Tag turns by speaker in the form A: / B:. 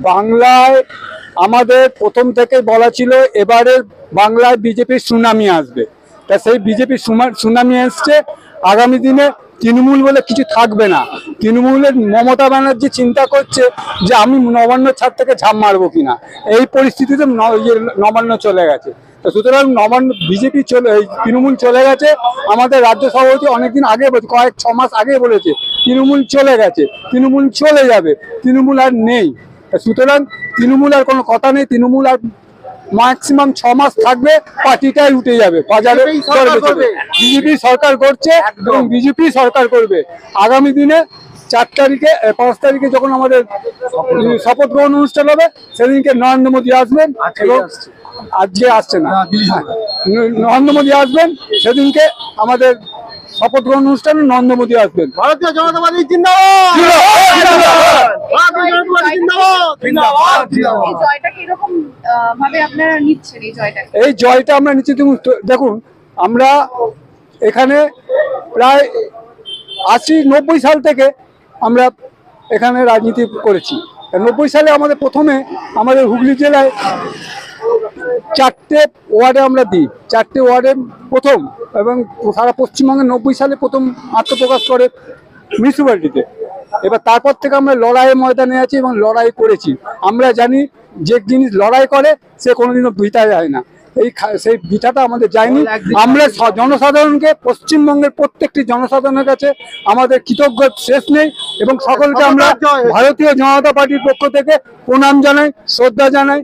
A: বাংলায় আমাদের প্রথম থেকে বলা ছিল এবারে বাংলায় বিজেপির সুনামি আসবে, তা সেই বিজেপির সুনামি আসছে। আগামী দিনে তৃণমূল বলে কিছু থাকবে না। তৃণমূলের মমতা ব্যানার্জি চিন্তা করছে যে আমি নবান্ন ছাদ থেকে ঝাঁপ মারবো কিনা, এই পরিস্থিতিতে নবান্ন চলে গেছে। তো সুতরাং নবান্ন বিজেপি তৃণমূল চলে গেছে। আমাদের রাজ্য সভাপতি অনেকদিন আগে কয়েক 6 মাস আগে বলেছে তৃণমূল চলে গেছে, তৃণমূল চলে যাবে, তৃণমূল আর নেই। সুতরাং তৃণমূল আর কোনো কথা নেই। তৃণমূল আর ম্যাক্সিমাম 6 মাস থাকবে, পার্টিটাই উঠে যাবে, বাজারে বিজেপি সরকার করছে এবং বিজেপি সরকার করবে। আগামী দিনে 4 তারিখে 5 তারিখে যখন আমাদের শপথ গ্রহণ অনুষ্ঠান হবে, সেদিনকে নরেন্দ্র মোদী আসবেন এবং আজকে আসছে না, নরেন্দ্র মোদী আসবেন সেদিনকে আমাদের শপথ গ্রহণ অনুষ্ঠানে নরেন্দ্র মোদী আসবেন।
B: ভারতীয় জনতা পার্টি
A: এই জয়টা আমরা নিচ্ছি। দেখুন, আমরা এখানে প্রায় 80-90 সাল থেকে আমরা এখানে রাজনীতি করেছি। 90 সালে আমাদের প্রথমে আমাদের হুগলি জেলায় 4টে ওয়ার্ডে আমরা দিই, 4টে ওয়ার্ডে প্রথম, এবং সারা পশ্চিমবঙ্গে 90 সালে প্রথম আত্মপ্রকাশ করে মিউনিসিপ্যালিটিতে। এবার তারপর থেকে আমরা লড়াইয়ের ময়দানে আছি এবং লড়াই করেছি। আমরা জানি যে জিনিস লড়াই করে সে কোনোদিনও বিতা যায় না, সেই বিটাটা আমাদের যায়নি। আমরা জনসাধারণকে, পশ্চিমবঙ্গের প্রত্যেকটি জনসাধারণের কাছে আমাদের কৃতজ্ঞ শেষ নেই এবং সকলকে আমরা ভারতীয় জনতা পার্টির পক্ষ থেকে প্রণাম জানাই, শ্রদ্ধা জানাই।